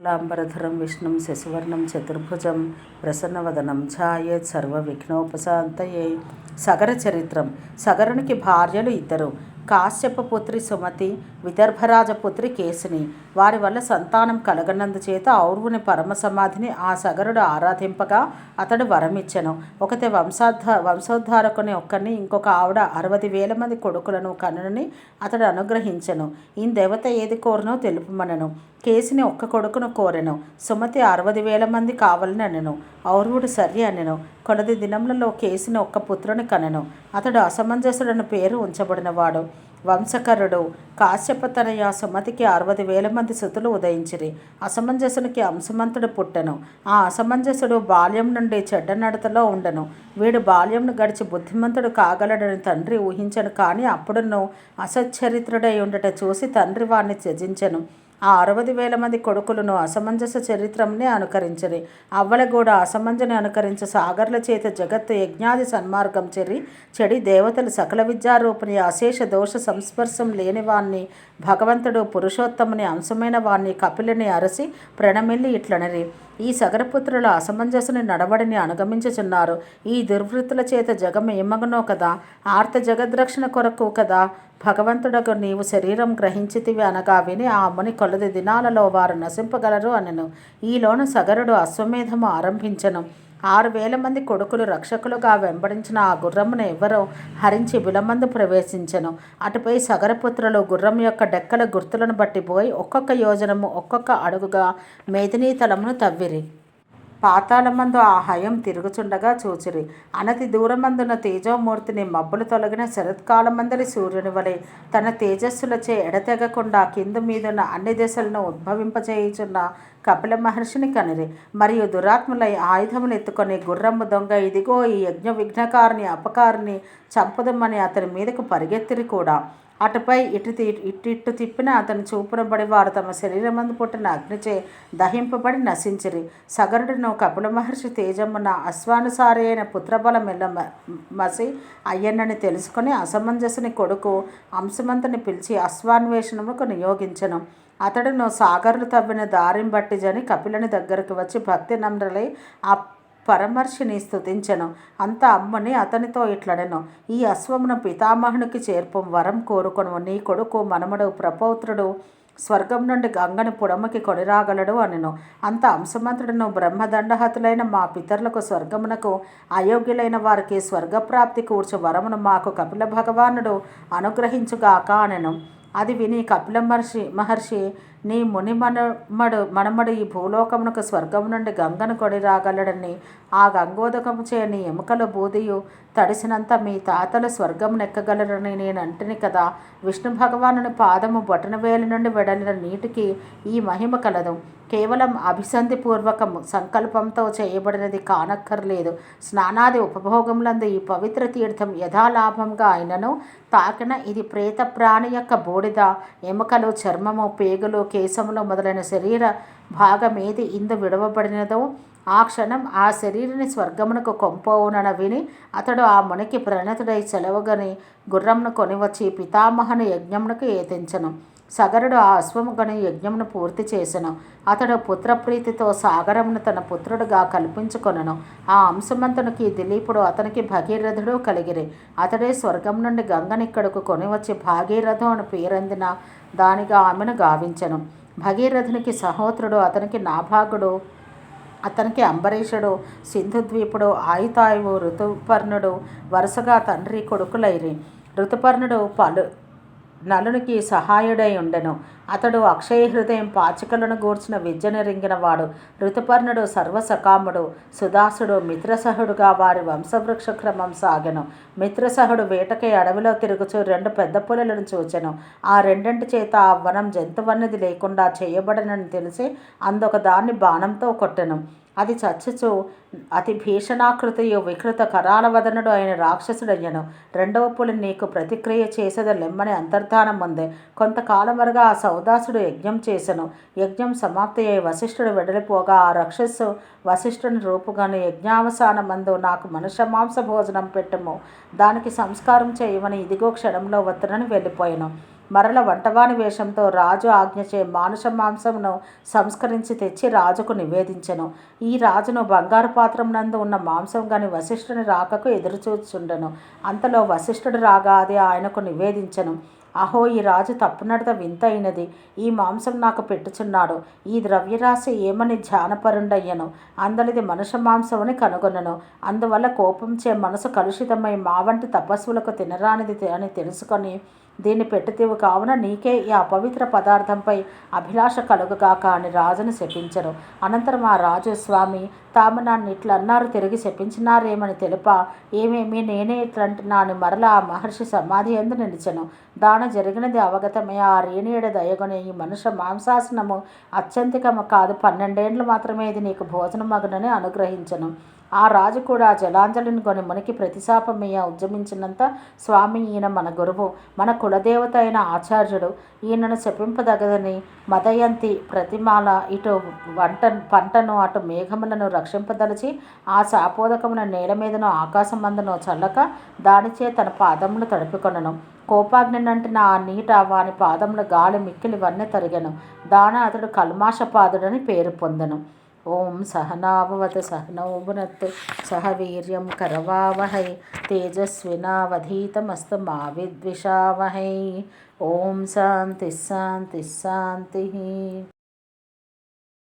లాంబరధరం విష్ణుం శశివర్ణం చతుర్భుజం ప్రసన్నవదనం ఛాయేత్ సర్వవిఘ్నోపశాంతయే. సగర చరిత్రం. సగరునికి భార్యలు ఇద్దరు. కాశ్యపపుత్రి సుమతి, విదర్భరాజపుత్రి కేశిని. వారి వల్ల సంతానం కలగనందుచేత ఔర్వుని పరమసమాధిని ఆ సగరుడు ఆరాధింపగా అతడు వరమిచ్చెను. ఒకతే వంశోద్ధారకుని ఒక్కరిని, ఇంకొక ఆవిడ 60,000 మంది కొడుకులను కనునని అతడు అనుగ్రహించెను. ఈ దేవత ఏది కోరునో తెలుపుమనెను. కేశిని ఒక్క కొడుకును కోరెను. సుమతి 60,000 మంది కావాలని అనెను. ఔర్వుడు సరి అనెను. కొలది దినములలో కేశిని ఒక్క పుత్రుని కనెను. అతడు అసమంజసుడని పేరు ఉంచబడినవాడు. వంశకరుడు. కాశ్యపతనయ సుమతికి 60,000 మంది సుతులు ఉదయించిరి. అసమంజసునికి అంశమంతుడు పుట్టెను. ఆ అసమంజసుడు బాల్యం నుండి చెడ్డ నడతలో ఉండెను. వీడు బాల్యంను గడిచి బుద్ధిమంతుడు కాగలడని తండ్రి ఊహించెను. కానీ అప్పుడును అసచ్చరిత్రుడై ఉండట చూసి తండ్రి వారిని త్యజించెను. ఆ 60,000 మంది కొడుకులను అసమంజస చరిత్రంనే అనుకరించిరి. అవ్వల కూడా అసమంజని అనుకరించి సాగర్ల చేత జగత్తు యజ్ఞాది సన్మార్గం చెడి దేవతలు సకల విద్యారూపిణి అశేష దోష సంస్పర్శం లేని వాణ్ణి భగవంతుడు పురుషోత్తముని అంశమైన వాణ్ణి కపిలని అరసి ప్రణమిల్లి ఇట్లనరి. ఈ సగరపుత్రుల అసమంజసుని నడవడిని అనుగమించుచున్నారు. ఈ దుర్వృత్తుల చేత జగమేమగనో కదా. ఆర్త జగద్రక్షణ కొరకు కదా భగవంతుడకు నీవు శరీరం గ్రహించితివి అనగా విని ఆ ముని కొలది దినాలలో వారు నశింపగలరు అనెను. ఈలోన సగరుడు అశ్వమేధము ఆరంభించెను. 6,000 మంది కొడుకులు రక్షకులుగా వెంబడించిన ఆ గుర్రమును ఎవరో హరించి విలమందు ప్రవేశించెను. అటుపై సగరపుత్రులు గుర్రం యొక్క డెక్కల గుర్తులను బట్టి పోయి ఒక్కొక్క యోజనము ఒక్కొక్క అడుగుగా మేదినీతలమును తవ్విరి. పాతాళమందు ఆ హయం తిరుగుచుండగా చూచిరి. అనతి దూరమందున తేజోమూర్తిని మబ్బులు తొలగిన శరత్కాలమందరి సూర్యుని వలె తన తేజస్సులచే ఎడతెగకుండా కింద మీదున్న అన్ని దశలను ఉద్భవింపచేయుచున్న కపిల మహర్షిని కనిరి. మరియు దురాత్ములై ఆయుధములు ఎత్తుకొని గుర్రము దొంగ ఇదిగో ఈ యజ్ఞ విఘ్నకారిని అపకారిని చంపుదమని అతని మీదకు పరిగెత్తిరి కూడా. అటుపై ఇటు తిప్పిన అతని చూపునబడి వారు తమ శరీరమందు పుట్టిన అగ్నిచే దహింపబడి నశించిరి. సగరుడును కపిల మహర్షి తేజమున అశ్వానుసారి అయిన పుత్రబలం మసి అయ్యన్నని తెలుసుకొని అసమంజసుని కొడుకు అంశమంతుని పిలిచి అశ్వాన్వేషణముకు నియోగించెను. అతడును సాగర్లు తవ్విన దారిని బట్టి జని కపిలని దగ్గరకు వచ్చి భక్తి నమ్రలై ఆ పరమర్షిని స్తుతించెను. అంత అమ్మని అతనితో ఇట్లడెను. ఈ అశ్వమును పితామహునికి చేర్పం వరం కోరుకొను. నీ కొడుకు మనమడు ప్రపౌత్రుడు స్వర్గం నుండి గంగని పుడమకి కొనిరాగలడు అనెను. అంత అంశమంతుడును బ్రహ్మదండహతులైన మా పితరులకు స్వర్గమునకు అయోగ్యులైన వారికి స్వర్గప్రాప్తి కూర్చు వరమును మాకు కపిల భగవానుడు అనుగ్రహించుగాక అనెను. అది విని కపిల మహర్షి నీ ముని మనమడు ఈ భూలోకమునకు స్వర్గము నుండి గంగను కొనిరాగలడని ఆ గంగోదకము చే నీ ఎముకల బూదియు తడిసినంత మీ తాతలు స్వర్గమునెక్కగలరని నేను అంటిని కదా. విష్ణు భగవానుని పాదము బొటనవేలు నుండి వెడలిన నీటికి ఈ మహిమ కలదు. కేవలం అభిసంధిపూర్వకము సంకల్పంతో చేయబడినది కానక్కర్లేదు. స్నానాది ఉపభోగములందు ఈ పవిత్ర తీర్థం యథాలాభంగా అయినను తాకిన ఇది ప్రేత ప్రాణి యొక్క బూడిద, ఎముకలు, చర్మము, పేగులు, కేశములు మొదలైన శరీర భాగమేది ఇందు విడవబడినదో ఆ క్షణం ఆ శరీరిని స్వర్గమునకు కొంపోవునన విని అతడు ఆ మునికి ప్రణతుడై సెలవుగని గుర్రమును కొనివచ్చి పితామహను యజ్ఞమునకు ఏతించెను. సగరుడు ఆ అశ్వముగని యజ్ఞమును పూర్తి చేసెను. అతడు పుత్రప్రీతితో సాగరమును తన పుత్రుడుగా కల్పించుకొనెను. ఆ అంశమంతునికి దిలీపుడు అతనికి భగీరథుడు కలిగిరి. అతడే స్వర్గం నుండి గంగనిక్కడకు కొనివచ్చి భాగీరథం అని పేరొందిన దానిగా ఆమెను గావించెను. భగీరథునికి సహోత్రుడు, అతనికి నాభాగుడు, అతనికి అంబరీషుడు, సింధుద్వీపుడు, ఆయుతాయువు, ఋతుపర్ణుడు వరుసగా తండ్రి కొడుకులైరి. ఋతుపర్ణుడు నలునికి సహాయుడై ఉండెను. అతడు అక్షయ హృదయం పాచికలను గూర్చిన విద్యను రింగినవాడు. ఋతుపర్ణుడు సర్వసకాముడు, సుదాసుడు, మిత్రసహుడుగా వారి వంశవృక్ష క్రమం సాగెను. మిత్రసహుడు వేటకై అడవిలో తిరుగుచు 2 పెద్ద పులులను చూచెను. ఆ రెండింటి చేత ఆ వనం జంతువన్నది లేకుండా చేయబడనని తెలిసి అందొక దాన్ని బాణంతో కొట్టెను. అది చచ్చుచు అతి భీషణాకృతియు వికృత కరాల వదనుడు అయిన రాక్షసుడయ్యను. 2వ పులి నీకు ప్రతిక్రియ చేసేదలెమ్మని అంతర్ధానం ఉంది. కొంతకాలం వరగా ఆ సౌదాసుడు యజ్ఞం చేసెను. యజ్ఞం సమాప్తి అయి వశిష్ఠుడు వెడలిపోగా ఆ రక్షస్సు వశిష్ఠుని రూపుగాను యజ్ఞావసానమందు నాకు మనుష్య మాంస భోజనం పెట్టుము, దానికి సంస్కారం చేయమని ఇదిగో క్షణంలో వత్తునని వెళ్ళిపోయాను. మరల వంటవాని వేషంతో రాజు ఆజ్ఞచే మానుష మాంసమును సంస్కరించి తెచ్చి రాజుకు నివేదించెను. ఈ రాజును బంగారు పాత్రం నందు ఉన్న మాంసం గని వశిష్ఠుని రాకకు ఎదురుచూచుండెను. అంతలో వశిష్ఠుడు రాగా అది ఆయనకు నివేదించెను. అహో, ఈ రాజు తప్పునడత వింత అయినది. ఈ మాంసం నాకు పెట్టుచున్నాడు. ఈ ద్రవ్యరాశి ఏమని ధ్యానపరుండయ్యను. అందలిది మనుష్య మాంసమని కనుగొనను. అందువల్ల కోపంచే మనసు కలుషితమై మా వంటి తపస్సులకు తినరానిది అని తెలుసుకొని దీన్ని పెట్టుతీవు, కావున నీకే ఈ అపవిత్ర పదార్థంపై అభిలాష కలుగుగాక అని రాజును శపించరు. అనంతరం ఆ రాజు, స్వామి, తాము నన్ను ఇట్లన్నారు, తిరిగి శపించినారేమని తెలుప, ఏమేమి నేనే ఇట్లంటున్నా అని మరలా ఆ మహర్షి సమాధి యందు నిలిచెను. దాన జరిగినది అవగతమై ఆ రేణియడ దయగొని, ఈ మనుష్య మాంసాసనము అత్యంతికము కాదు, 12 ఏండ్లు మాత్రమే ఇది నీకు భోజనమగునని అనుగ్రహించను. ఆ రాజు కూడా జలాంజలిని కొని మునికి ప్రతిశాపమయ్య ఉద్యమించినంత, స్వామి, ఈయన మన గురువు, మన కులదేవత అయిన ఆచార్యుడు, ఈయనను శపింపదగదని మదయంతి ప్రతిమాల ఇటు పంటను అటు మేఘములను రక్షింపదలిచి ఆ శాపోదకమున నేల మీదనో ఆకాశమందునో చల్లక దానిచే తన పాదములు తడుపుకొనను. కోపాగ్నినంటిన ఆ నీట వాని పాదములు గాలి మిక్కిలి వన్నె తరిగెను. దాన అతడు కల్మాషపాదుడని పేరు పొందెను. ఓం సహనాభవతు సహనౌ భునత్తు సహ వీర్యం కరవావహై తేజస్వినావధీతమస్తు మా విద్విషావహై. ఓం శాంతి శాంతి శాంతి.